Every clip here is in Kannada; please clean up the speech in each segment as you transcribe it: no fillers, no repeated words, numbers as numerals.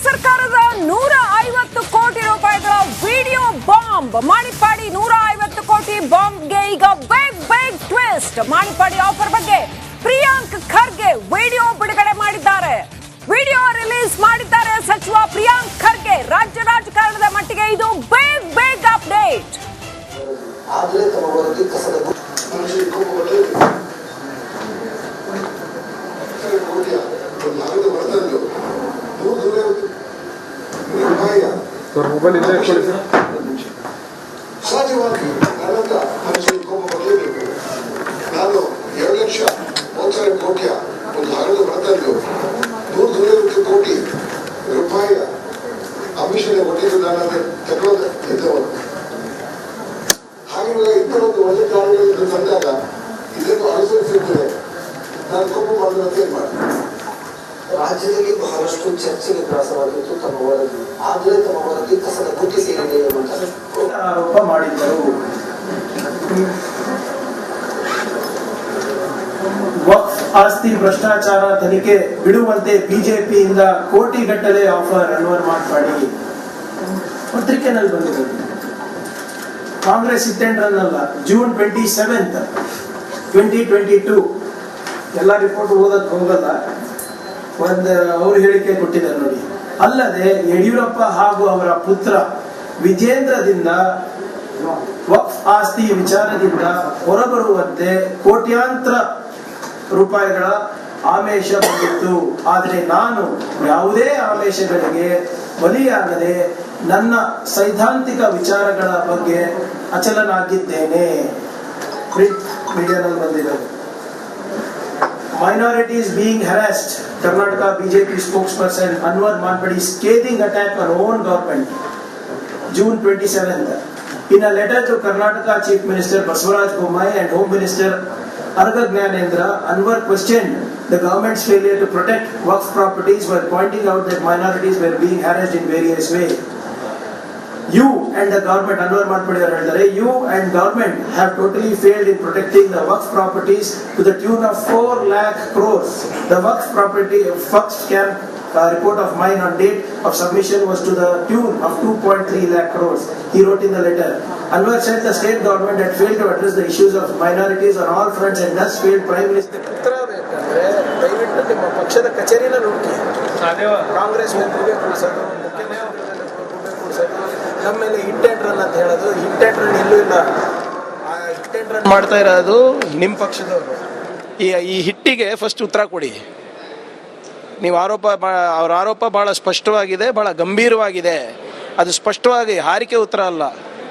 ಸರ್ಕಾರದ 150 ಕೋಟಿ ರೂಪಾಯಿಗಳ ವಿಡಿಯೋ ಬಾಂಬ್. ಮಾಣಿಪ್ಪಾಡಿ 150 ಕೋಟಿ ಬಾಂಬ್ಗೆ ಈಗ ಬಿಗ್ ಟ್ವಿಸ್ಟ್. ಮಾಣಿಪ್ಪಾಡಿ ಆಫರ್ ಬಗ್ಗೆ ಪ್ರಿಯಾಂಕ್ ಖರ್ಗೆ ವಿಡಿಯೋ ಬಿಡುಗಡೆ ಮಾಡಿದ್ದಾರೆ. ವಿಡಿಯೋ ರಿಲೀಸ್ ಮಾಡಿದ್ದಾರೆ ಸಚಿವ ಪ್ರಿಯಾಂಕ್ ಖರ್ಗೆ. ರಾಜ್ಯ ರಾಜಕಾರಣದ ಮಟ್ಟಿಗೆ ಇದು ಬಿಗ್ ಅಪ್ಡೇಟ್. ಸಹಜವಾಗಿ ನನ್ನಿಂದ ಮನುಷ್ಯನಿಗೆ ಕೋಪ ಬರಲೇಬೇಕು. ನಾನು 2 ಲಕ್ಷ 30,000 ಕೋಟಿಯ ಒಂದು ಹಗಲು ಹೊರತಂದು 150 ಕೋಟಿ ರೂಪಾಯಿಯ ಅಮಿಷನೆ ಒಟ್ಟಿದ್ದು ನಾನು ತಗೊಳ್ಳೋದು ಇದ್ದವರು. ಹಾಗೆಲ್ಲ ಇಂಥದ್ದು ಒಳ್ಳೆ ಕಾರ್ಯಗಳನ್ನು ತಂದಾಗ ಇದನ್ನು ಅನುಸರಿಸಿದರೆ ನಾನು ಕೋಪ ಮಾಡೋದಂತ ಏನು ಮಾಡ್ತೀನಿ. ರಾಜ್ಯದಲ್ಲಿ ಬಹಳಷ್ಟು ಚರ್ಚೆಗೆ ಗ್ರಾಸವಾಗಿತ್ತು ತಮ್ಮ ವರದಿ. ಆದರೆ ತಮ್ಮ ವರದಿ ಕಸದ ಬುಟ್ಟಿ ಸೇರಿದೆ ಎಂಬ ಆರೋಪ ಮಾಡಿದ್ದರು. ವಕ್ಫ್ ಆಸ್ತಿ ಭ್ರಷ್ಟಾಚಾರ ತನಿಖೆ ಬಿಡುವಂತೆ ಬಿಜೆಪಿಯಿಂದ ಕೋಟಿಗಟ್ಟಲೆ ಆಫರ್ ಅನ್ವರ್ ಮಾತನಾಡಿ ಪತ್ರಿಕೆನಲ್ಲಿ ಬಂದಿದೆ. ಕಾಂಗ್ರೆಸ್ ಇಟ್ಟೆಂಡ್ರನ್ನಲ್ಲ, ಜೂನ್ 27, 2022 ಎಲ್ಲ ರಿಪೋರ್ಟ್ ಓದಕ್ ಹೋಗಲ್ಲ, ಅವರು ಹೇಳಿಕೆ ಕೊಟ್ಟಿದ್ದಾರೆ ನೋಡಿ. ಅಲ್ಲದೆ ಯಡಿಯೂರಪ್ಪ ಹಾಗೂ ಅವರ ಪುತ್ರ ವಿಜೇಂದ್ರದಿಂದ ವಕ್ಫ್ ಆಸ್ತಿ ವಿಚಾರದಿಂದ ಹೊರಬರುವಂತೆ ಕೋಟ್ಯಾಂತರ ರೂಪಾಯಿಗಳ ಆಮಿಷ ಬಂದಿತ್ತು. ಆದರೆ ನಾನು ಯಾವುದೇ ಆಮಿಷಗಳಿಗೆ ಬಲಿಯಾಗದೆ ನನ್ನ ಸೈದ್ಧಾಂತಿಕ ವಿಚಾರಗಳ ಬಗ್ಗೆ ಅಚಲನಾಗಿದ್ದೇನೆ. ಮೀಡಿಯಾದಲ್ಲಿ ಬಂದಿದೆ. Minorities being harassed. Karnataka BJP spokesperson Anwar Manpadi scathing attack on own government. June 27th. In a letter to Karnataka Chief Minister Basavaraj Bommai and Home Minister Arga Gnanendra, Anwar questioned the government's failure to protect Waqf properties while pointing out that minorities were being harassed in various ways. You and the government, Anwar Manpadi ಹೇಳಿದ್ದಾರೆ, you and government have totally failed in protecting the Waqf properties to the tune of 4 lakh crores. The Waqf property scam report of mine on date of submission was to the tune of 2.3 lakh crores. He wrote in the letter. Anwar said the state government had failed to address the issues of minorities on all fronts and thus failed Prime Minister. ದಯವಿಟ್ಟು ನಿಮ್ಮ ಪಕ್ಷದ ಕಚೇರಿನ ನುಡುಕಿ. ಕಾಂಗ್ರೆಸ್ ನಮ್ಮ ಮೇಲೆ ಹಿಟ್ಟೆಂಡ್ರನ್ ಅಂತ ಹೇಳೋದು, ಹಿಟ್ಟೆಂಡ್ರನ್ ಎಲ್ಲೂ ಇಲ್ಲ. ಹಿಟ್ಟೆಂಡ್ರನ್ ಮಾಡ್ತಾ ಇರೋದು ನಿಮ್ಮ ಪಕ್ಷದವರು. ಈ ಹಿಟ್ಟಿಗೆ ಫಸ್ಟ್ ಉತ್ತರ ಕೊಡಿ. ನೀವು ಅವ್ರ ಆರೋಪ ಬಹಳ ಸ್ಪಷ್ಟವಾಗಿದೆ, ಬಹಳ ಗಂಭೀರವಾಗಿದೆ. ಅದು ಸ್ಪಷ್ಟವಾಗಿ ಹಾರಿಕೆ ಉತ್ತರ ಅಲ್ಲ.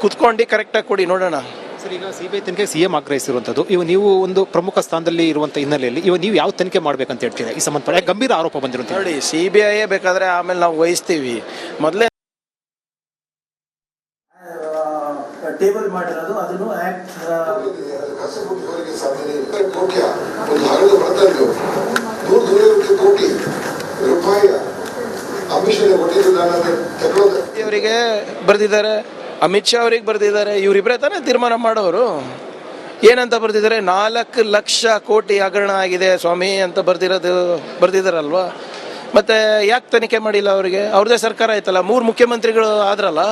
ಕುತ್ಕೊಂಡು ಕರೆಕ್ಟಾಗಿ ಕೊಡಿ, ನೋಡೋಣ. ಸರ್, ಈಗ ಸಿಬಿಐ ತನಿಖೆ ಸಿಎಂ ಆಗ್ರಹಿಸಿರುವಂಥದ್ದು. ನೀವು ಒಂದು ಪ್ರಮುಖ ಸ್ಥಾನದಲ್ಲಿ ಇರುವಂಥ ಹಿನ್ನೆಲೆಯಲ್ಲಿ ನೀವು ಯಾವ ತನಿಖೆ ಮಾಡ್ಬೇಕಂತ ಹೇಳ್ತೀರಾ? ಈ ಸಂಬಂಧಪಟ್ಟ ಗಂಭೀರ ಆರೋಪ ಬಂದಿರುತ್ತೆ ನೋಡಿ. ಸಿಬಿಐ ಬೇಕಾದ್ರೆ ಆಮೇಲೆ ನಾವು ವಹಿಸ್ತೀವಿ. ಮೊದಲೇ ಟೇಬಲ್ ಮಾಡಿರೋದು ಅದನ್ನು ಕೋಟಿ ರೂಪಾಯಿಯ ಅಮಿಷನೆ ಒಟ್ಟಿದ್ದು ಅವರಿಗೆ ಬರೆದಿದ್ದಾರೆ, ಅಮಿತ್ ಶಾ ಅವರಿಗೆ ಬರೆದಿದ್ದಾರೆ. ಇವರಿಬ್ಬರೇ ತಾನೇ ತೀರ್ಮಾನ ಮಾಡೋರು. ಏನಂತ ಬರೆದಿದ್ದಾರೆ? 4 ಲಕ್ಷ ಕೋಟಿ ಹಗರಣ ಆಗಿದೆ ಸ್ವಾಮಿ ಅಂತ ಬರ್ದಿದಾರಲ್ವಾ. ಮತ್ತೆ ಯಾಕೆ ತನಿಖೆ ಮಾಡಿಲ್ಲ ಅವರಿಗೆ? ಅವ್ರದೇ ಸರ್ಕಾರ ಆಯ್ತಲ್ಲ, 3 ಮುಖ್ಯಮಂತ್ರಿಗಳು ಆದ್ರಲ್ಲ.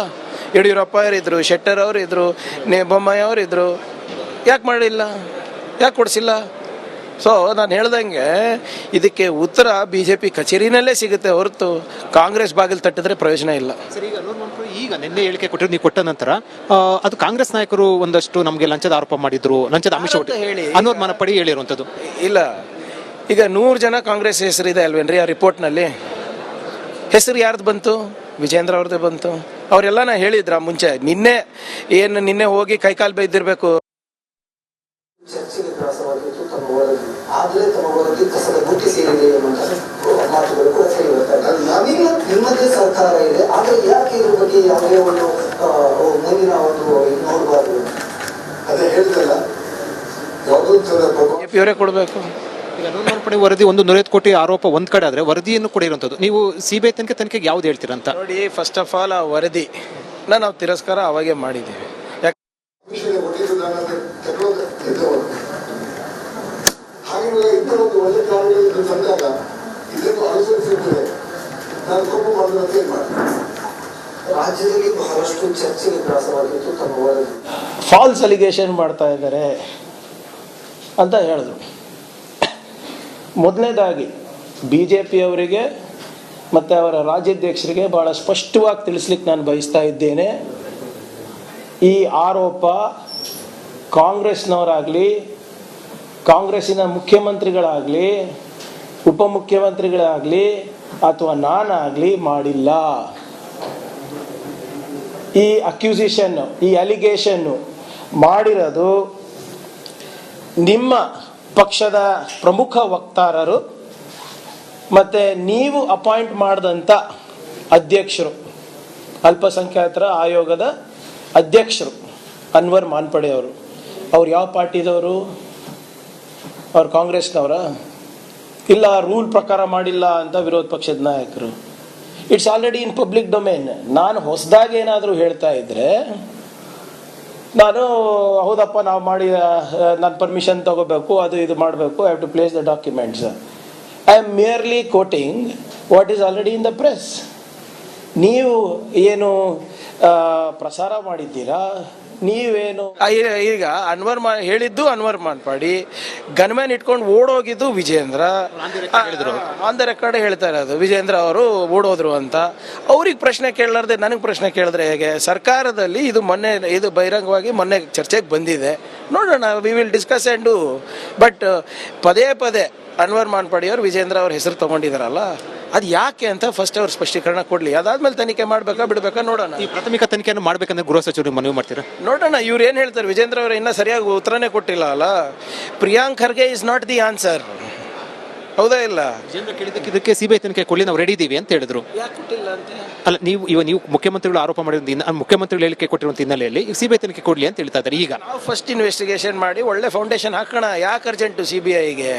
ಯಡಿಯೂರಪ್ಪ ಅವರಿದ್ರು, ಶೆಟ್ಟರ್ ಅವರಿದ್ರು, ಬೊಮ್ಮಾಯಿ ಅವರಿದ್ರು. ಯಾಕೆ ಮಾಡಿಲ್ಲ? ಯಾಕೆ ಕೊಡಿಸಿಲ್ಲ? ಸೊ ನಾನು ಹೇಳ್ದಂಗೆ ಇದಕ್ಕೆ ಉತ್ತರ ಬಿಜೆಪಿ ಕಚೇರಿನಲ್ಲೇ ಸಿಗುತ್ತೆ ಹೊರತು ಕಾಂಗ್ರೆಸ್ ಬಾಗಿಲು ತಟ್ಟಿದ್ರೆ ಪ್ರಯೋಜನ ಇಲ್ಲ. ಸರ್, ಈಗ ನಿನ್ನೆ ಹೇಳಿಕೆ ಕೊಟ್ಟರು, ನೀವು ಕೊಟ್ಟ ನಂತರ ಅದು ಕಾಂಗ್ರೆಸ್ ನಾಯಕರು ಒಂದಷ್ಟು ನಮಗೆ ಲಂಚದ ಆರೋಪ ಮಾಡಿದ್ರು, ಲಂಚದ ಆಮಿಷ ಹೇಳಿ ಅನ್ವರ್ ಮಾನಪಡಿ ಹೇಳಿರುವಂಥದ್ದು. ಇಲ್ಲ, ಈಗ 100 ಜನ ಕಾಂಗ್ರೆಸ್ ಹೆಸರಿದೆ ಅಲ್ವೇನ್ರಿ ಆ ರಿಪೋರ್ಟ್ನಲ್ಲಿ? ಹೆಸರು ಯಾರ್ದು ಬಂತು? ವಿಜೇಂದ್ರ ಅವ್ರದ್ದೇ ಬಂತು. ಅವರೆಲ್ಲ ಹೇಳಿದ್ರ ಮುಂಚೆ? ನಿನ್ನೆ ಹೋಗಿ ಕೈಕಾಲು ಬೈದಿರ್ಬೇಕು. ಚರ್ಚೆಗೆ ಗ್ರಾಸವಾಗಿತ್ತು ತಮ್ಮ ವರದಿ. ಆದರೆ ತಮ್ಮ ವರದಿ ಕಸದ ಬುಟ್ಟಿ ಸೇರಿದೆ ಎಂಬ ಮಾತುಗಳು ಕೂಡ ಕೇಳಿಬರ್ತಾರೆ. ನಿಮ್ಮದೇ ಸರ್ಕಾರ ಇದೆ, ಆದರೆ ಯಾಕೆ ಇದ್ರ ಬಗ್ಗೆ ಯಾವುದೇ ಒಂದು ಮುಂದಿನ ಒಂದು ನೋಡಬಾರ್ದು? ಅದೇ ಹೇಳ್ತಲ್ಲ, ಅವರೇ ಕೊಡಬೇಕು. ಈಗ ಅನುಮಾನಪಡೆ ವರದಿ 150 ಕೋಟಿ ಆರೋಪ ಒಂದ್ ಕಡೆ ಆದ್ರೆ ವರದಿಯನ್ನು ಕೂಡ ಇರುವಂಥದ್ದು. ನೀವು ಸಿಬಿಐ ತನಿಖೆಗೆ ಯಾವ್ದು ಹೇಳ್ತೀರಾ ಅಂತ ನೋಡಿ. ಫಸ್ಟ್ ಆಫ್ ಆಲ್ ಆ ವರದಿ ನಾವು ತಿರಸ್ಕಾರ ಅವಾಗೆ ಮಾಡಿದ್ದೀವಿ. ಹಾಗೆಲ್ಲ ಇಂಥ ಒಂದು ಒಳ್ಳೆ ಕಾರ್ಯಗಳನ್ನು ತಂದಾಗ ಇದನ್ನು ಅನುಸರಿಸಿದರೆ ನಾನು ಕೋಪ ಮಾಡಿದ್ರೆ ಏನ್ ಮಾಡ್ತೀನಿ? ರಾಜ್ಯದಲ್ಲಿ ಬಹಳಷ್ಟು ಚರ್ಚೆಗೆ ಗ್ರಾಸವಾಗಿತ್ತು ತಮ್ಮ ವರದಿ. ಫಾಲ್ಸ್ ಅಲಿಗೇಷನ್ ಮಾಡ್ತಾ ಇದ್ದಾರೆ ಅಂತ ಹೇಳಿದ್ರು. ಮೊದಲನೇದಾಗಿ BJP ಅವರಿಗೆ ಮತ್ತು ಅವರ ರಾಜ್ಯಾಧ್ಯಕ್ಷರಿಗೆ ಭಾಳ ಸ್ಪಷ್ಟವಾಗಿ ತಿಳಿಸ್ಲಿಕ್ಕೆ ನಾನು ಬಯಸ್ತಾ ಇದ್ದೇನೆ. ಈ ಆರೋಪ ಕಾಂಗ್ರೆಸ್ನವರಾಗಲಿ, ಕಾಂಗ್ರೆಸ್ಸಿನ ಮುಖ್ಯಮಂತ್ರಿಗಳಾಗಲಿ, ಉಪಮುಖ್ಯಮಂತ್ರಿಗಳಾಗಲಿ ಅಥವಾ ನಾನಾಗಲಿ ಮಾಡಿಲ್ಲ. ಈ ಅಕ್ಯೂಸಿಷನ್ನು, ಈ ಅಲಿಗೇಷನ್ನು ಮಾಡಿರೋದು ನಿಮ್ಮ ಪಕ್ಷದ ಪ್ರಮುಖ ವಕ್ತಾರರು ಮತ್ತು ನೀವು ಅಪಾಯಿಂಟ್ ಮಾಡಿದಂಥ ಅಧ್ಯಕ್ಷರು, ಅಲ್ಪಸಂಖ್ಯಾತರ ಆಯೋಗದ ಅಧ್ಯಕ್ಷರು ಅನ್ವರ್ ಮಾನ್ಪಡೆ ಅವರು. ಅವ್ರು ಯಾವ ಪಾರ್ಟಿದವರು? ಅವ್ರು ಕಾಂಗ್ರೆಸ್ನವರ? ಇಲ್ಲ, ರೂಲ್ ಪ್ರಕಾರ ಮಾಡಿಲ್ಲ ಅಂತ ವಿರೋಧ ಪಕ್ಷದ ನಾಯಕರು. It's already in public domain. ನಾನು ಹೊಸದಾಗಿ ಏನಾದರೂ ಹೇಳ್ತಾ ಇದ್ರೆ ನಾನು ಹೌದಪ್ಪ ನಾವು ಮಾಡಿ ನಾನು ಪರ್ಮಿಷನ್ ತಗೋಬೇಕು, ಅದು ಇದು ಮಾಡಬೇಕು, I have to place the documents. I am merely quoting what is already in the press. ನೀವು ಏನು ಪ್ರಸಾರ ಮಾಡಿದ್ದೀರಾ, ನೀವೇನು ಈಗ ಹೇಳಿದ್ದು ಅನ್ವರ್ ಮಾನ್ಪಾಡಿ, ಗನ್ಮ್ಯಾನ್ ಇಟ್ಕೊಂಡು ಓಡೋಗಿದ್ದು ವಿಜೇಂದ್ರ. ಆನ್ ದ ರೆಕಾರ್ಡ್ ಹೇಳ್ತಾ ಇರೋದು ವಿಜೇಂದ್ರ ಅವರು ಓಡೋದ್ರು ಅಂತ. ಅವ್ರಿಗೆ ಪ್ರಶ್ನೆ ಕೇಳಲಾರ್ದೆ ನನಗೆ ಪ್ರಶ್ನೆ ಕೇಳಿದ್ರೆ ಹೇಗೆ? ಸರ್ಕಾರದಲ್ಲಿ ಇದು ಬಹಿರಂಗವಾಗಿ ಮೊನ್ನೆ ಚರ್ಚೆಗೆ ಬಂದಿದೆ. ನೋಡೋಣ, we will discuss and do. But ಪದೇ ಪದೇ ಅನ್ವರ್ ಮಾನ್ಪಾಡಿ ಅವರು ವಿಜೇಂದ್ರ ಅವ್ರ ಹೆಸರು ತಗೊಂಡಿದಾರಲ್ಲ, ಅದು ಯಾಕೆ ಅಂತ ಫಸ್ಟ್ ಅವ್ರು ಸ್ಪಷ್ಟೀಕರಣ ಕೊಡ್ಲಿ. ಅದಾದ್ಮೇಲೆ ತನಿಖೆ ಮಾಡ್ಬೇಕಾ ಬಿಡ್ಬೇಕಾ ನೋಡೋಣ. ಈ ಪ್ರಾಥಮಿಕ ತನಿಖೆಯನ್ನು ಮಾಡ್ಬೇಕಂದ್ರೆ ಗೃಹ ಸಚಿವರು ಮನವಿ ಮಾಡ್ತೀರಾ? ನೋಡೋಣ, ಇವ್ರು ಏನು ಹೇಳ್ತಾರೆ. ವಿಜೇಂದ್ರ ಅವರು ಇನ್ನೂ ಸರಿಯಾಗಿ ಉತ್ತರನೇ ಕೊಟ್ಟಿಲ್ಲ ಅಲ್ಲ. Priyank Kharge is not the answer. ಹೌದಾ ಇಲ್ಲ? ಇದಕ್ಕೆ CBI ತನಿಖೆ ಕೊಡ್ಲಿ, ನಾವು ರೆಡಿ ಇದೀವಿ ಅಂತ ಹೇಳಿದ್ರು. ಯಾಕೆ ಕೊಟ್ಟಿಲ್ಲ ಅಂತ? ಅಲ್ಲ, ನೀವು ಮುಖ್ಯಮಂತ್ರಿಗಳು ಆರೋಪ ಮಾಡಿರೋದು, ಮುಖ್ಯಮಂತ್ರಿಗಳು ಹೇಳಿಕೆ ಕೊಟ್ಟಿರುವಂತ ಹಿನ್ನೆಲೆಯಲ್ಲಿ CBI ತನಿಖೆ ಕೊಡ್ಲಿ ಅಂತ ಹೇಳ್ತಾ ಇದ್ದಾರೆ. ಈಗ ನಾವು ಫಸ್ಟ್ ಇನ್ವೆಸ್ಟಿಗೇಷನ್ ಮಾಡಿ ಒಳ್ಳೆ ಫೌಂಡೇಶನ್ ಹಾಕೋಣ. ಯಾಕೆ ಅರ್ಜೆಂಟು CBIಗೆ,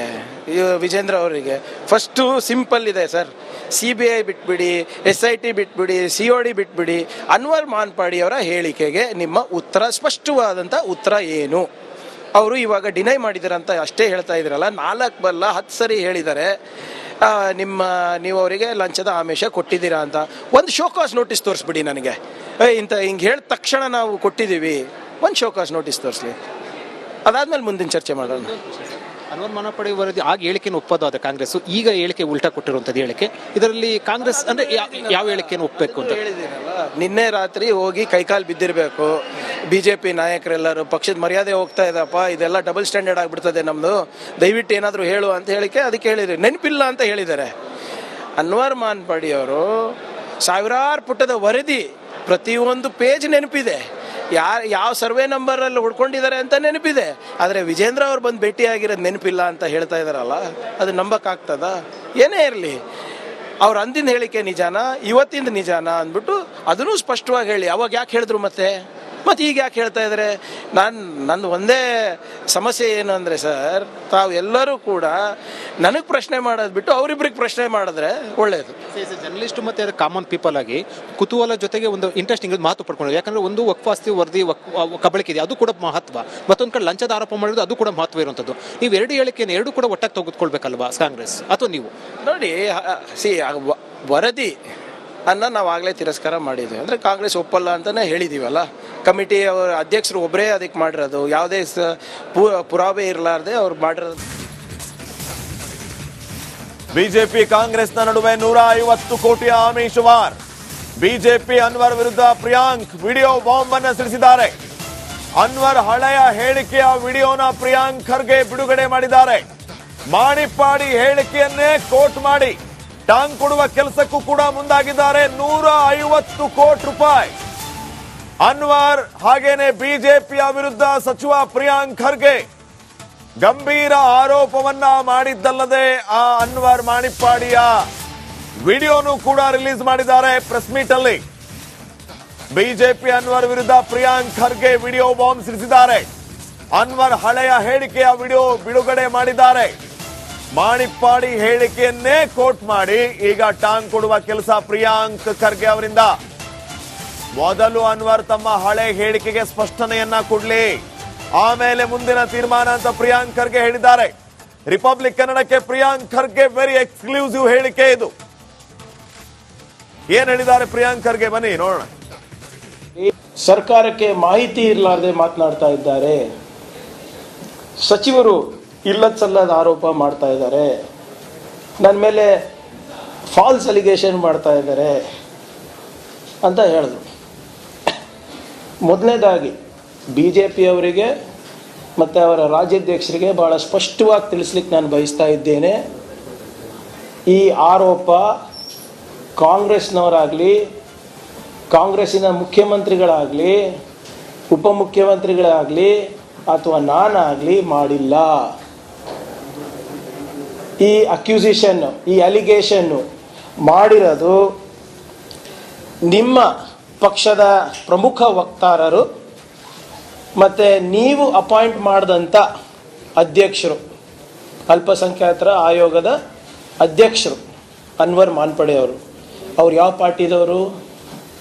ವಿಜೇಂದ್ರ ಅವರಿಗೆ? ಫಸ್ಟು ಸಿಂಪಲ್ ಇದೆ ಸರ್. CBI ಬಿಟ್ಬಿಡಿ, SIT ಬಿಟ್ಬಿಡಿ, COD ಬಿಟ್ಬಿಡಿ. ಅನ್ವರ್ ಮಾನ್ಪಾಡಿ ಅವರ ಹೇಳಿಕೆಗೆ ನಿಮ್ಮ ಉತ್ತರ, ಸ್ಪಷ್ಟವಾದಂಥ ಉತ್ತರ ಏನು? ಅವರು ಇವಾಗ ಡಿನೈ ಮಾಡಿದಾರೆ ಅಂತ ಅಷ್ಟೇ ಹೇಳ್ತಾ ಇದ್ರಲ್ಲ. 4 ಬಲ್ಲ 10 ಸರಿ ಹೇಳಿದ್ದಾರೆ ನೀವು ಅವರಿಗೆ ಲಂಚದ ಆಮಿಷ ಕೊಟ್ಟಿದ್ದೀರಾ ಅಂತ. ಒಂದು ಶೋಕಾಸ್ ನೋಟಿಸ್ ತೋರಿಸ್ಬಿಡಿ ನನಗೆ. ಹಿಂಗೆ ಹೇಳಿದ ತಕ್ಷಣ ನಾವು ಕೊಟ್ಟಿದ್ದೀವಿ, ಒಂದು ಶೋಕಾಸ್ ನೋಟಿಸ್ ತೋರಿಸ್ಲಿ. ಅದಾದ್ಮೇಲೆ ಮುಂದಿನ ಚರ್ಚೆ ಮಾಡೋಣ. ಅನ್ವರ್ ಮಾನ್ಪಾಡಿ ವರದಿ ಆಗ ಹೇಳಿಕೆಯನ್ನು ಒಪ್ಪೋದಾದ ಕಾಂಗ್ರೆಸ್, ಈಗ ಹೇಳಿಕೆ ಉಲ್ಟಾ ಕೊಟ್ಟಿರುವಂಥದ್ದು ಹೇಳಿಕೆ. ಇದರಲ್ಲಿ ಕಾಂಗ್ರೆಸ್ ಅಂದ್ರೆ ಯಾವ ಹೇಳಿಕೆಯನ್ನು ಒಪ್ಪಬೇಕು ಅಂತ ಹೇಳಿದ್ದೀರಲ್ಲ. ನಿನ್ನೆ ರಾತ್ರಿ ಹೋಗಿ ಕೈಕಾಲು ಬಿದ್ದಿರಬೇಕು BJP ನಾಯಕರೆಲ್ಲರೂ. ಪಕ್ಷದ ಮರ್ಯಾದೆ ಹೋಗ್ತಾ ಇದಪ್ಪ, ಇದೆಲ್ಲ ಡಬಲ್ ಸ್ಟ್ಯಾಂಡರ್ಡ್ ಆಗಿಬಿಡ್ತದೆ ನಮ್ಮದು, ದಯವಿಟ್ಟು ಏನಾದರೂ ಹೇಳು ಅಂತ ಹೇಳಿಕೆ ಅದಕ್ಕೆ ಹೇಳಿದ್ರು. ನೆನಪಿಲ್ಲ ಅಂತ ಹೇಳಿದ್ದಾರೆ. ಅನ್ವರ್ ಮಾನ್ಪಾಡಿ ಅವರು ಸಾವಿರಾರು ಪುಟದ ವರದಿ, ಪ್ರತಿಯೊಂದು ಪೇಜ್ ನೆನಪಿದೆ. ಯಾವ ಸರ್ವೆ ನಂಬರಲ್ಲಿ ಹುಡ್ಕೊಂಡಿದ್ದಾರೆ ಅಂತ ನೆನಪಿದೆ. ಆದರೆ ವಿಜೇಂದ್ರ ಅವ್ರು ಬಂದು ಭೇಟಿಯಾಗಿರೋದು ನೆನಪಿಲ್ಲ ಅಂತ ಹೇಳ್ತಾ ಇದ್ದಾರಲ್ಲ, ಅದು ನಂಬಕ್ಕಾಗ್ತದ? ಏನೇ ಇರಲಿ, ಅವ್ರು ಅಂದಿನ ಹೇಳಿಕೆ ನಿಜಾನ, ಇವತ್ತಿಂದ ನಿಜಾನ ಅಂದ್ಬಿಟ್ಟು ಅದನ್ನೂ ಸ್ಪಷ್ಟವಾಗಿ ಹೇಳಿ. ಅವಾಗ ಯಾಕೆ ಹೇಳಿದ್ರು ಮತ್ತೆ ಈಗ ಯಾಕೆ ಹೇಳ್ತಾ ಇದ್ದಾರೆ? ನಂದು ಒಂದೇ ಸಮಸ್ಯೆ ಏನು ಅಂದರೆ ಸರ್, ತಾವು ಎಲ್ಲರೂ ಕೂಡ ನನಗೆ ಪ್ರಶ್ನೆ ಮಾಡೋದು ಬಿಟ್ಟು ಅವರಿಬ್ರಿಗೆ ಪ್ರಶ್ನೆ ಮಾಡಿದ್ರೆ ಒಳ್ಳೆಯದು. ಜರ್ನಲಿಸ್ಟ್ ಮತ್ತು ಕಾಮನ್ ಪೀಪಲ್ ಆಗಿ ಕುತೂಹಲ ಜೊತೆಗೆ ಒಂದು ಇಂಟ್ರೆಸ್ಟಿಂಗ್ ಮಹತ್ವ ಪಡ್ಕೊಂಡು, ಯಾಕಂದ್ರೆ ಒಂದು ವಕ್ಫಾಸ್ತಿ ವರದಿ ಕಬಳಿಕೆ ಇದೆ, ಅದು ಕೂಡ ಮಹತ್ವ. ಮತ್ತೊಂದು ಕಡೆ ಲಂಚದ ಆರೋಪ ಮಾಡೋದು, ಅದು ಕೂಡ ಮಹತ್ವ ಇರುವಂಥದ್ದು. ನೀವು ಎರಡು ಹೇಳಿಕೆಯನ್ನು ಎರಡು ಕೂಡ ಒಟ್ಟಾಗಿ ತೆಗೆದುಕೊಳ್ಬೇಕಲ್ವಾ ಕಾಂಗ್ರೆಸ್ ಅಥವಾ ನೀವು? ನೋಡಿ, ವರದಿ ನಾವು ಆಗಲೇ ತಿರಸ್ಕಾರ ಮಾಡಿದ್ವಿ. ಅಂದರೆ ಕಾಂಗ್ರೆಸ್ ಒಪ್ಪಲ್ಲ ಅಂತಲೇ ಹೇಳಿದ್ದೀವಲ್ಲ. ಕಮಿಟಿ ಅವರ ಅಧ್ಯಕ್ಷರು ಒಬ್ಬರೇ ಅದಕ್ಕೆ ಮಾಡಿರೋದು, ಯಾವುದೇ ಪುರಾವೆ ಇರಲಾರ್ದೆ ಅವ್ರು ಮಾಡಿರೋದು. ಬಿಜೆಪಿ ಕಾಂಗ್ರೆಸ್ನ ನಡುವೆ 150 ಕೋಟಿ ಆಮಿಷವಾರ್. ಬಿಜೆಪಿ ಅನ್ವರ್ ವಿರುದ್ಧ ಪ್ರಿಯಾಂಕ್ ವಿಡಿಯೋ ಬಾಂಬ್ ಅನ್ನು ಸಿಡಿಸಿದ್ದಾರೆ. ಅನ್ವರ್ ಹಳೆಯ ಹೇಳಿಕೆಯ ವಿಡಿಯೋನ ಪ್ರಿಯಾಂಕ್ ಖರ್ಗೆ ಬಿಡುಗಡೆ ಮಾಡಿದ್ದಾರೆ. ಮಾಣಿಪ್ಪಾಡಿ ಹೇಳಿಕೆಯನ್ನೇ ಕೋಟ್ ಮಾಡಿ ಟಾಂಗ್ ಕೊಡುವ ಕೆಲಸಕ್ಕೂ ಕೂಡ ಮುಂದಾಗಿದ್ದಾರೆ. 150 ಕೋಟಿ ರೂಪಾಯಿ. ಅನ್ವರ್ ಹಾಗೇನೆ ಬಿಜೆಪಿಯ ವಿರುದ್ಧ ಸಚಿವ ಪ್ರಿಯಾಂಕ್ ಖರ್ಗೆ ಗಂಭೀರ ಆರೋಪವನ್ನ ಮಾಡಿದ್ದಲ್ಲದೆ ಆ ಅನ್ವರ್ ಮಾಣಿಪ್ಪಾಡಿಯ ವಿಡಿಯೋನು ಕೂಡ ರಿಲೀಸ್ ಮಾಡಿದ್ದಾರೆ ಪ್ರೆಸ್ ಮೀಟ್ ಅಲ್ಲಿ. ಬಿಜೆಪಿ ಅನ್ವರ್ ವಿರುದ್ಧ ಪ್ರಿಯಾಂಕ್ ಖರ್ಗೆ ವಿಡಿಯೋ ಬಾಂಬ್ ಸಿಡಿಸಿದ್ದಾರೆ. ಅನ್ವರ್ ಹಳೆಯ ಹೇಳಿಕೆಯ ವಿಡಿಯೋ ಬಿಡುಗಡೆ ಮಾಡಿದ್ದಾರೆ. ಮಾಣಿಪ್ಪಾಡಿ ಹೇಳಿಕೆಯನ್ನೇ ಕೋಟ್ ಮಾಡಿ ಈಗ ಟಾಂಗ್ ಕೊಡುವ ಕೆಲಸ ಪ್ರಿಯಾಂಕ್ ಖರ್ಗೆ ಅವರಿಂದ. ಮೊದಲು ಅನ್ವರ್ ತಮ್ಮ ಹಳೆ ಹೇಳಿಕೆಗೆ ಸ್ಪಷ್ಟನೆಯನ್ನ ಕೊಡ್ಲಿ, ಆಮೇಲೆ ಮುಂದಿನ ತೀರ್ಮಾನ ಅಂತ ಪ್ರಿಯಾಂಕ್ ಖರ್ಗೆ ಹೇಳಿದ್ದಾರೆ. ರಿಪಬ್ಲಿಕ್ ಕನ್ನಡಕ್ಕೆ ಪ್ರಿಯಾಂಕ್ ಖರ್ಗೆ ವೆರಿ ಎಕ್ಸ್ಕ್ಲೂಸಿವ್ ಹೇಳಿಕೆ ಇದು. ಏನ್ ಹೇಳಿದ್ದಾರೆ ಪ್ರಿಯಾಂಕ್ ಖರ್ಗೆ, ಬನ್ನಿ ನೋಡೋಣ. ಸರ್ಕಾರಕ್ಕೆ ಮಾಹಿತಿ ಇರಲಾರದೆ ಮಾತನಾಡ್ತಾ ಇದ್ದಾರೆ, ಸಚಿವರು ಇಲ್ಲದ ಸಲ್ಲದ ಆರೋಪ ಮಾಡ್ತಾ ಇದ್ದಾರೆ, ನನ್ನ ಮೇಲೆ ಫಾಲ್ಸ್ ಅಲಿಗೇಷನ್ ಮಾಡ್ತಾ ಇದ್ದಾರೆ ಅಂತ ಹೇಳಿದ್ರು. ಮೊದಲನೇದಾಗಿ BJP ಅವರಿಗೆ ಮತ್ತು ಅವರ ರಾಜ್ಯಾಧ್ಯಕ್ಷರಿಗೆ ಭಾಳ ಸ್ಪಷ್ಟವಾಗಿ ತಿಳಿಸ್ಲಿಕ್ಕೆ ನಾನು ಬಯಸ್ತಾ ಇದ್ದೇನೆ, ಈ ಆರೋಪ ಕಾಂಗ್ರೆಸ್ನವರಾಗಲಿ, ಕಾಂಗ್ರೆಸ್ಸಿನ ಮುಖ್ಯಮಂತ್ರಿಗಳಾಗಲಿ, ಉಪಮುಖ್ಯಮಂತ್ರಿಗಳಾಗಲಿ ಅಥವಾ ನಾನಾಗಲಿ ಮಾಡಿಲ್ಲ. ಈ ಅಕ್ಯೂಸಿಷನ್ನು, ಈ ಅಲಿಗೇಷನ್ನು ಮಾಡಿರೋದು ನಿಮ್ಮ ಪಕ್ಷದ ಪ್ರಮುಖ ವಕ್ತಾರರು ಮತ್ತು ನೀವು ಅಪಾಯಿಂಟ್ ಮಾಡಿದಂಥ ಅಧ್ಯಕ್ಷರು, ಅಲ್ಪಸಂಖ್ಯಾತರ ಆಯೋಗದ ಅಧ್ಯಕ್ಷರು ಅನ್ವರ್ ಮಾನ್ಪಡೆ ಅವರು. ಅವ್ರು ಯಾವ ಪಾರ್ಟಿದವರು?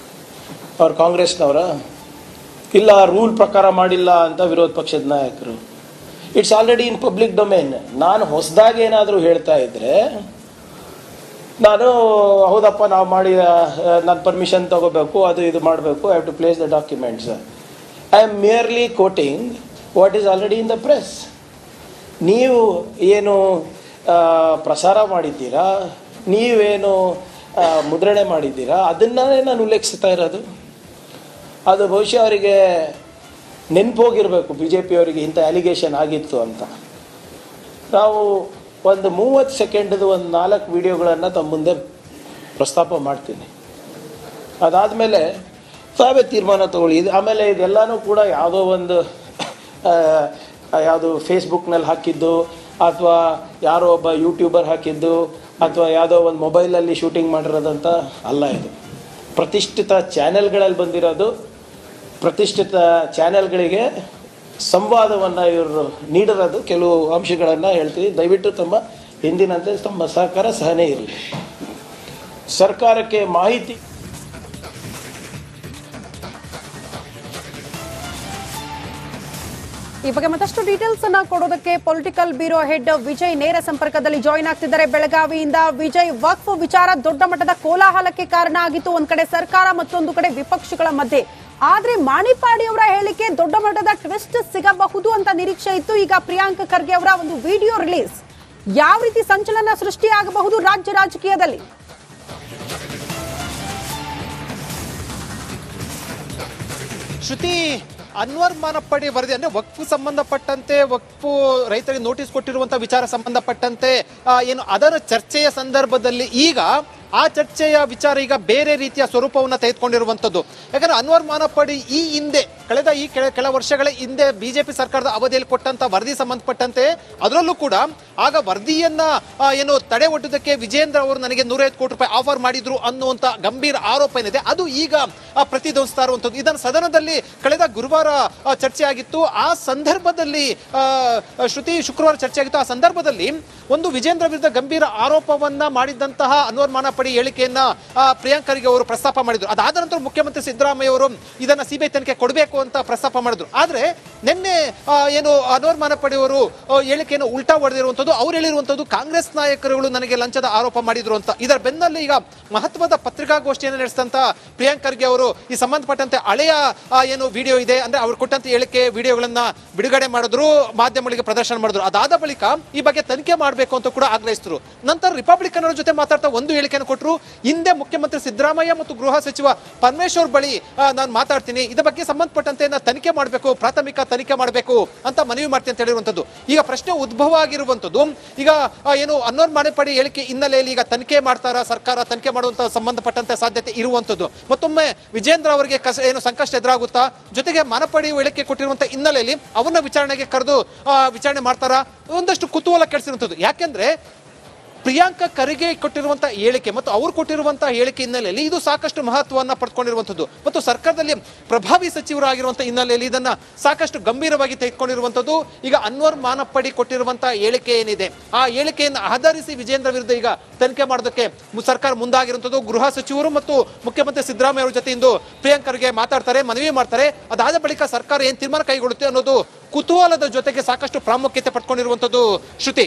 ಅವ್ರು ಕಾಂಗ್ರೆಸ್ನವರ? ಇಲ್ಲ, ರೂಲ್ ಪ್ರಕಾರ ಮಾಡಿಲ್ಲ ಅಂತ ವಿರೋಧ ಪಕ್ಷದ ನಾಯಕರು. It's already in public domain. ನಾನು ಹೊಸದಾಗಿ ಏನಾದರೂ ಹೇಳ್ತಾ ಇದ್ದರೆ ನಾನು ಹೌದಪ್ಪ ನಾವು ಮಾಡಿ ನಾನು ಪರ್ಮಿಷನ್ ತಗೋಬೇಕು, ಅದು ಇದು ಮಾಡಬೇಕು, I have to place the documents. I am merely quoting what is already in the press. ನೀವು ಏನು ಪ್ರಸಾರ ಮಾಡಿದ್ದೀರಾ, ನೀವೇನು ಮುದ್ರಣೆ ಮಾಡಿದ್ದೀರಾ, ಅದನ್ನೇ ನಾನು ಉಲ್ಲೇಖಿಸ್ತಾ ಇರೋದು. ಅದು ಬಹುಶಃ ಅವರಿಗೆ ನೆನಪೋಗಿರಬೇಕು, BJP ಅವರಿಗೆ ಇಂಥ ಅಲಿಗೇಷನ್ ಆಗಿತ್ತು ಅಂತ. ನಾವು ಒಂದು 30 ಸೆಕೆಂಡ್ದು ಒಂದು 4 ವಿಡಿಯೋಗಳನ್ನು ತಮ್ಮ ಮುಂದೆ ಪ್ರಸ್ತಾಪ ಮಾಡ್ತೀನಿ. ಅದಾದಮೇಲೆ ತಾವೇ ತೀರ್ಮಾನ ತಗೊಳ್ಳಿ. ಆಮೇಲೆ ಇದೆಲ್ಲನೂ ಕೂಡ ಯಾವುದೋ ಒಂದು ಯಾವುದು ಫೇಸ್ಬುಕ್ನಲ್ಲಿ ಹಾಕಿದ್ದು ಅಥವಾ ಯಾರೋ ಒಬ್ಬ ಯೂಟ್ಯೂಬರ್ ಹಾಕಿದ್ದು ಅಥವಾ ಯಾವುದೋ ಒಂದು ಮೊಬೈಲಲ್ಲಿ ಶೂಟಿಂಗ್ ಮಾಡಿರೋದಂತ ಅಲ್ಲ. ಇದು ಪ್ರತಿಷ್ಠಿತ ಚಾನೆಲ್ಗಳಲ್ಲಿ ಬಂದಿರೋದು. ಪ್ರತಿಷ್ಠಿತ ಚಾನೆಲ್ಗಳಿಗೆ ಸಂವಾದವನ್ನು ಇವರು ನೀಡಿರೋದು. ಕೆಲವು ಅಂಶಗಳನ್ನು ಹೇಳ್ತೀವಿ, ದಯವಿಟ್ಟು ತಮ್ಮ ಹಿಂದಿನಂತೆ ತಮ್ಮ ಸಹಕಾರ ಸಹನೆ ಇರಲಿ. ಸರ್ಕಾರಕ್ಕೆ ಮಾಹಿತಿ ಈ ಬಗ್ಗೆ ಮತ್ತಷ್ಟು ಡೀಟೇಲ್ಸ್ ಅನ್ನ ಕೊಡೋದಕ್ಕೆ ಪೊಲಿಟಿಕಲ್ ಬ್ಯೂರೋ ಹೆಡ್ ವಿಜಯ್ ನೇರ ಸಂಪರ್ಕದಲ್ಲಿ ಜಾಯಿನ್ ಆಗ್ತಿದ್ದಾರೆ ಬೆಳಗಾವಿಯಿಂದ. ವಿಜಯ್, ವಕ್ಫ್ ವಿಚಾರ ದೊಡ್ಡ ಮಟ್ಟದ ಕೋಲಾಹಲಕ್ಕೆ ಕಾರಣ ಆಗಿತ್ತು, ಒಂದ್ ಕಡೆ ಸರ್ಕಾರ ಮತ್ತೊಂದು ಕಡೆ ವಿಪಕ್ಷಗಳ ಮಧ್ಯೆ. ಆದ್ರೆ ಮಾಣಿಪಾಡಿ ಅವರ ಹೇಳಿಕೆ ದೊಡ್ಡ ಮಟ್ಟದ ಟ್ವಿಸ್ಟ್ ಸಿಗಬಹುದು ಅಂತ ನಿರೀಕ್ಷೆ ಇತ್ತು. ಈಗ ಪ್ರಿಯಾಂಕ್ ಖರ್ಗೆ ಅವರ ಒಂದು ವಿಡಿಯೋ ರಿಲೀಸ್ ಯಾವ ರೀತಿ ಸಂಚಲನ ಸೃಷ್ಟಿಯಾಗಬಹುದು ರಾಜ್ಯ ರಾಜಕೀಯದಲ್ಲಿ? ಶ್ರುತಿ, ಅನ್ವರ್ ಮಾನಪ್ಪಡಿ ವರದಿ ಅಂದ್ರೆ ವಕ್ಫ್ ಸಂಬಂಧಪಟ್ಟಂತೆ, ವಕ್ಫ್ ರೈತರಿಗೆ ನೋಟಿಸ್ ಕೊಟ್ಟಿರುವಂತಹ ವಿಚಾರ ಸಂಬಂಧಪಟ್ಟಂತೆ ಏನು ಅದರ ಚರ್ಚೆಯ ಸಂದರ್ಭದಲ್ಲಿ ಈಗ ಆ ಚರ್ಚೆಯ ವಿಚಾರ ಈಗ ಬೇರೆ ರೀತಿಯ ಸ್ವರೂಪವನ್ನು ತೆಗೆದುಕೊಂಡಿರುವಂಥದ್ದು. ಯಾಕಂದ್ರೆ ಅನ್ವರ್ ಮಾನಪ್ಪಡಿ ಈ ಹಿಂದೆ ಕಳೆದ ಕೆಲ ವರ್ಷಗಳ ಹಿಂದೆ BJP ಸರ್ಕಾರದ ಅವಧಿಯಲ್ಲಿ ಕೊಟ್ಟಂತ ವರದಿ ಸಂಬಂಧಪಟ್ಟಂತೆ, ಅದರಲ್ಲೂ ಕೂಡ ಆಗ ವರದಿಯನ್ನ ಏನು ತಡೆ ಒಡ್ಡುವುದಕ್ಕೆ ವಿಜೇಂದ್ರ ಅವರು ನನಗೆ 150 ಕೋಟಿ ರೂಪಾಯಿ ಆಫರ್ ಮಾಡಿದ್ರು ಅನ್ನುವಂತ ಗಂಭೀರ ಆರೋಪ ಏನಿದೆ ಅದು ಈಗ ಪ್ರತಿಧ್ವನಿಸ್ತಾ ಇರುವಂಥದ್ದು. ಇದನ್ನು ಸದನದಲ್ಲಿ ಕಳೆದ ಗುರುವಾರ ಚರ್ಚೆ ಆಗಿತ್ತು. ಆ ಸಂದರ್ಭದಲ್ಲಿ ಶ್ರುತಿ, ಶುಕ್ರವಾರ ಚರ್ಚೆ ಆಗಿತ್ತು. ಆ ಸಂದರ್ಭದಲ್ಲಿ ಒಂದು ವಿಜೇಂದ್ರ ವಿರುದ್ಧ ಗಂಭೀರ ಆರೋಪವನ್ನ ಮಾಡಿದಂತಹ ಅನ್ವರ್ ಮಾನಪ್ಪಡಿ ಹೇಳಿಕೆಯನ್ನ ಪ್ರಿಯಾಂಕ್ ಖರ್ಗೆ ಅವರು ಪ್ರಸ್ತಾಪ ಮಾಡಿದ್ರು. ಅದಾದ ನಂತರ ಮುಖ್ಯಮಂತ್ರಿ ಸಿದ್ದರಾಮಯ್ಯ ಅವರು ಇದನ್ನ CBI ತನಿಖೆ ಕೊಡಬೇಕು ಅಂತ ಪ್ರಸ್ತಾಪ ಮಾಡಿದ್ರು. ಆದ್ರೆ ನಿನ್ನೆ ಏನು ಅನ್ವರ್ ಮಾನಪ್ಪಡಿ ಅವರು ಹೇಳಿಕೆಯನ್ನು ಉಲ್ಟಾ ಹೊಡೆದಿರುವಂತದ್ದು. ಅವ್ರು ಹೇಳಿರುವಂತದ್ದು ಕಾಂಗ್ರೆಸ್ ನಾಯಕರುಗಳು ನನಗೆ ಲಂಚದ ಆರೋಪ ಮಾಡಿದ್ರು ಅಂತ. ಇದರ ಬೆನ್ನಲ್ಲಿ ಈಗ ಮಹತ್ವದ ಪತ್ರಿಕಾಗೋಷ್ಠಿಯನ್ನು ನಡೆಸಿದಂತ ಪ್ರಿಯಾಂಕ್ ಖರ್ಗೆ ಅವರು ಈ ಸಂಬಂಧಪಟ್ಟಂತೆ ಹಳೆಯ ಏನು ವಿಡಿಯೋ ಇದೆ ಅಂದ್ರೆ ಅವ್ರು ಕೊಟ್ಟಂತ ಹೇಳಿಕೆ ವಿಡಿಯೋಗಳನ್ನ ಬಿಡುಗಡೆ ಮಾಡಿದ್ರು, ಮಾಧ್ಯಮಗಳಿಗೆ ಪ್ರದರ್ಶನ ಮಾಡಿದ್ರು. ಅದಾದ ಬಳಿಕ ಈ ಬಗ್ಗೆ ತನಿಖೆ ಮಾಡಬೇಕು ಅಂತ ಕೂಡ ಆಗ್ರಹಿಸಿದ್ರು. ನಂತರ ರಿಪಬ್ಲಿಕನ್ ಅವರ ಜೊತೆ ಮಾತಾಡ್ತಾ ಒಂದು ಹೇಳಿಕೆಯನ್ನು ಕೊಟ್ಟರು. ಹಿಂದೆ ಮುಖ್ಯಮಂತ್ರಿ ಸಿದ್ದರಾಮಯ್ಯ ಮತ್ತು ಗೃಹ ಸಚಿವ ಪರಮೇಶ್ವರ್ ಬಳಿ ನಾನು ಮಾತಾಡ್ತೀನಿ, ಇದರ ಬಗ್ಗೆ ಸಂಬಂಧಪಟ್ಟಂತೆ ತನಿಖೆ ಮಾಡಬೇಕು, ಪ್ರಾಥಮಿಕ ತನಿಖೆ ಮಾಡಬೇಕು ಅಂತ ಮನವಿ ಮಾಡ್ತೀನಿ ಅಂತ ಹೇಳಿರುವಂತದ್ದು. ಈಗ ಪ್ರಶ್ನೆ ಉದ್ಭವ ಆಗಿರುವಂತದ್ದು, ಈಗ ಏನು ಅನ್ವರ್ ಮಾನಪ್ಪಡಿ ಹೇಳಿಕೆ ಹಿನ್ನೆಲೆಯಲ್ಲಿ ಈಗ ತನಿಖೆ ಮಾಡ್ತಾರ ಸರ್ಕಾರ, ತನಿಖೆ ಮಾಡುವಂತ ಸಂಬಂಧಪಟ್ಟಂತೆ ಸಾಧ್ಯತೆ ಇರುವಂತದ್ದು. ಮತ್ತೊಮ್ಮೆ ವಿಜೇಂದ್ರ ಅವರಿಗೆ ಏನು ಸಂಕಷ್ಟ ಎದುರಾಗುತ್ತಾ, ಜೊತೆಗೆ ಮಾನಪ್ಪಡಿ ಹೇಳಿಕೆ ಕೊಟ್ಟಿರುವಂತ ಹಿನ್ನೆಲೆಯಲ್ಲಿ ಅವನ್ನ ವಿಚಾರಣೆಗೆ ಕರೆದು ವಿಚಾರಣೆ ಮಾಡ್ತಾರಾ, ಒಂದಷ್ಟು ಕುತೂಹಲ ಕೆಡಿಸಿರುವಂತದ್ದು. ಯಾಕೆಂದ್ರೆ ಪ್ರಿಯಾಂಕ್ ಖರ್ಗೆ ಕೊಟ್ಟಿರುವಂತಹ ಹೇಳಿಕೆ ಮತ್ತು ಅವರು ಕೊಟ್ಟಿರುವಂತಹ ಹೇಳಿಕೆ ಹಿನ್ನೆಲೆಯಲ್ಲಿ ಇದು ಸಾಕಷ್ಟು ಮಹತ್ವವನ್ನು ಪಡೆದುಕೊಂಡಿರುವಂಥದ್ದು ಮತ್ತು ಸರ್ಕಾರದಲ್ಲಿ ಪ್ರಭಾವಿ ಸಚಿವರಾಗಿರುವಂತಹ ಹಿನ್ನೆಲೆಯಲ್ಲಿ ಇದನ್ನ ಸಾಕಷ್ಟು ಗಂಭೀರವಾಗಿ ತೆಗೆದುಕೊಂಡಿರುವಂಥದ್ದು. ಈಗ ಅನ್ವರ್ ಮಾನಪ್ಪಡಿ ಕೊಟ್ಟಿರುವಂತಹ ಹೇಳಿಕೆ ಏನಿದೆ ಆ ಹೇಳಿಕೆಯನ್ನು ಆಧರಿಸಿ ವಿಜೇಂದ್ರ ವಿರುದ್ಧ ಈಗ ತನಿಖೆ ಮಾಡೋದಕ್ಕೆ ಸರ್ಕಾರ ಮುಂದಾಗಿರುವಂಥದ್ದು. ಗೃಹ ಸಚಿವರು ಮತ್ತು ಮುಖ್ಯಮಂತ್ರಿ ಸಿದ್ದರಾಮಯ್ಯ ಅವರ ಜೊತೆ ಇಂದು ಪ್ರಿಯಾಂಕ್ ಖರ್ಗೆ ಮಾತಾಡ್ತಾರೆ, ಮನವಿ ಮಾಡ್ತಾರೆ. ಅದಾದ ಬಳಿಕ ಸರ್ಕಾರ ಏನು ತೀರ್ಮಾನ ಕೈಗೊಳ್ಳುತ್ತೆ ಅನ್ನೋದು ಕುತೂಹಲದ ಜೊತೆಗೆ ಸಾಕಷ್ಟು ಪ್ರಾಮುಖ್ಯತೆ ಪಡ್ಕೊಂಡಿರುವಂಥದ್ದು. ಶ್ರುತಿ,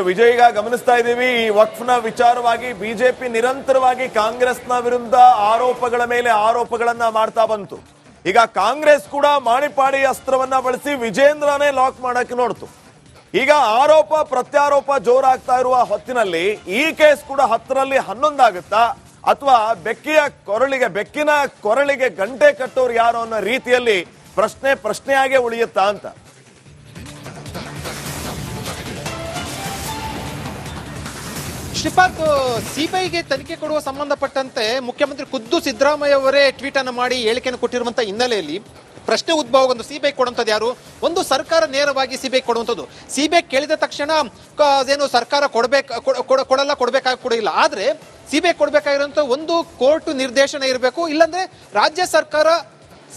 ವಿಜಯ್, ಈಗ ಗಮನಿಸ್ತಾ ಇದ್ದೀವಿ ಈ ವಕ್ಫ್ನ ವಿಚಾರವಾಗಿ ಬಿಜೆಪಿ ನಿರಂತರವಾಗಿ ಕಾಂಗ್ರೆಸ್ನ ವಿರುದ್ಧ ಆರೋಪಗಳ ಮೇಲೆ ಆರೋಪಗಳನ್ನ ಮಾಡ್ತಾ ಬಂತು. ಈಗ ಕಾಂಗ್ರೆಸ್ ಕೂಡ ಮಾಣಿಪಾಡಿ ಅಸ್ತ್ರವನ್ನ ಬಳಸಿ ವಿಜೇಂದ್ರನೇ ಲಾಕ್ ಮಾಡಕ್ಕೆ ನೋಡ್ತು. ಈಗ ಆರೋಪ ಪ್ರತ್ಯಾರೋಪ ಜೋರಾಗ್ತಾ ಇರುವ ಹೊತ್ತಿನಲ್ಲಿ ಈ ಕೇಸ್ ಕೂಡ 10ರಲ್ಲಿ 11 ಆಗುತ್ತಾ, ಅಥವಾ ಬೆಕ್ಕಿನ ಕೊರಳಿಗೆ ಗಂಟೆ ಕಟ್ಟೋರು ಯಾರು ಅನ್ನೋ ರೀತಿಯಲ್ಲಿ ಪ್ರಶ್ನೆಯಾಗೆ ಉಳಿಯುತ್ತಾ ಅಂತ. ಶ್ರೀಪಾದ್, ಸಿಬಿಐಗೆ ತನಿಖೆ ಕೊಡುವ ಸಂಬಂಧಪಟ್ಟಂತೆ ಮುಖ್ಯಮಂತ್ರಿ ಖುದ್ದು ಸಿದ್ದರಾಮಯ್ಯ ಅವರೇ ಟ್ವೀಟ್ ಅನ್ನು ಮಾಡಿ ಹೇಳಿಕೆಯನ್ನು ಕೊಟ್ಟಿರುವಂತಹ ಹಿನ್ನೆಲೆಯಲ್ಲಿ ಪ್ರಶ್ನೆ ಉದ್ಭವ ಒಂದು ಸಿಬಿಐ ಕೊಡುವಂಥದ್ದು ಯಾರು? ಒಂದು ಸರ್ಕಾರ ನೇರವಾಗಿ ಸಿಬಿಐ ಕೊಡುವಂಥದ್ದು. ಸಿಬಿಐ ಕೇಳಿದ ತಕ್ಷಣ ಏನು ಸರ್ಕಾರ ಕೊಡಬೇಕಾಗಿಲ್ಲ. ಆದ್ರೆ ಸಿಬಿಐ ಕೊಡಬೇಕಾಗಿರುವಂಥ ಒಂದು ಕೋರ್ಟ್ ನಿರ್ದೇಶನ ಇರಬೇಕು, ಇಲ್ಲಾಂದ್ರೆ ರಾಜ್ಯ ಸರ್ಕಾರ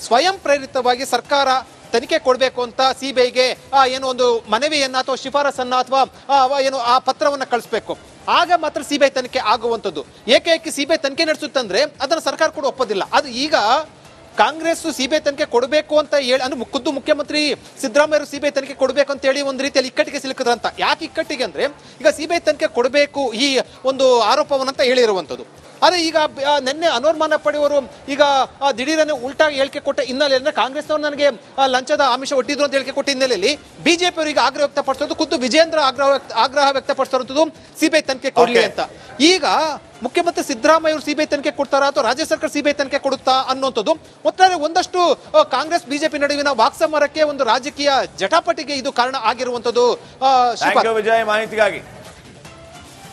ಸ್ವಯಂ ಪ್ರೇರಿತವಾಗಿ ಸರ್ಕಾರ ತನಿಖೆ ಕೊಡಬೇಕು ಅಂತ ಸಿಬಿಐಗೆ ಏನೋ ಒಂದು ಮನವಿಯನ್ನ ಅಥವಾ ಶಿಫಾರಸನ್ನ ಅಥವಾ ಏನು ಆ ಪತ್ರವನ್ನ ಕಳಿಸ್ಬೇಕು. ಆಗ ಮಾತ್ರ ಸಿಬಿಐ ತನಿಖೆ ಆಗುವಂಥದ್ದು. ಏಕೆ ಸಿಬಿಐ ತನಿಖೆ ನಡೆಸುತ್ತಂದ್ರೆ ಅದನ್ನ ಸರ್ಕಾರ ಕೂಡ ಒಪ್ಪೋದಿಲ್ಲ. ಅದು ಈಗ ಕಾಂಗ್ರೆಸ್ ಸಿಬಿಐ ತನಿಖೆ ಕೊಡಬೇಕು ಅಂತ ಹೇಳಿ ಅಂದ್ರೆ ಖುದ್ದು ಮುಖ್ಯಮಂತ್ರಿ ಸಿದ್ದರಾಮಯ್ಯ ಸಿಬಿಐ ತನಿಖೆ ಕೊಡಬೇಕು ಅಂತ ಹೇಳಿ ಒಂದು ರೀತಿಯಲ್ಲಿ ಇಕ್ಕಟ್ಟಿಗೆ ಸಿಲುಕಿದ್ರಂತ. ಯಾಕೆ ಇಕ್ಕಟ್ಟಿಗೆ ಅಂದ್ರೆ ಈಗ ಸಿಬಿಐ ತನಿಖೆ ಕೊಡಬೇಕು ಈ ಒಂದು ಆರೋಪವನ್ನಂತ ಹೇಳಿರುವಂಥದ್ದು. ಆದ್ರೆ ಈಗ ನಿನ್ನೆ ಅನ್ವರ್ ಮಾನಪ್ಪಡಿ ಅವರು ಈಗ ದಿಢೀರನೆ ಉಲ್ಟಾಗಿ ಹೇಳಿಕೆ ಕೊಟ್ಟ ಹಿನ್ನೆಲೆಯಲ್ಲಿ ಕಾಂಗ್ರೆಸ್ನವರು ನನಗೆ ಲಂಚದ ಆಮಿಷ ಒಡ್ಡಿದ್ರು ಅಂತ ಹೇಳಿಕೆ ಕೊಟ್ಟ ಹಿನ್ನೆಲೆಯಲ್ಲಿ ಬಿಜೆಪಿ ಅವರಿಗೆ ಆಗ್ರಹ ವ್ಯಕ್ತಪಡಿಸೋದು, ಖುದ್ದು ವಿಜೇಂದ್ರ ಆಗ್ರಹ ವ್ಯಕ್ತಪಡಿಸಿರುವಂಥದ್ದು ಸಿಬಿಐ ತನಿಖೆ ಕೊಡ್ಲಿ ಅಂತ. ಈಗ ಮುಖ್ಯಮಂತ್ರಿ ಸಿದ್ದರಾಮಯ್ಯ ಅವರು ಸಿಬಿಐ ತನಿಖೆ ಕೊಡ್ತಾರಾ ಅಥವಾ ರಾಜ್ಯ ಸರ್ಕಾರ ಸಿಬಿಐ ತನಿಖೆ ಕೊಡುತ್ತಾ ಅನ್ನುವಂಥದ್ದು ಒಟ್ಟಾರೆ ಒಂದಷ್ಟು ಕಾಂಗ್ರೆಸ್ ಬಿಜೆಪಿ ನಡುವಿನ ವಾಕ್ಸಮರಕ್ಕೆ ಒಂದು ರಾಜಕೀಯ ಜಟಾಪಟಿಗೆ ಇದು ಕಾರಣ ಆಗಿರುವಂಥದ್ದು. ವಿಜಯ್ ಮಾಹಿತಿಗಾಗಿ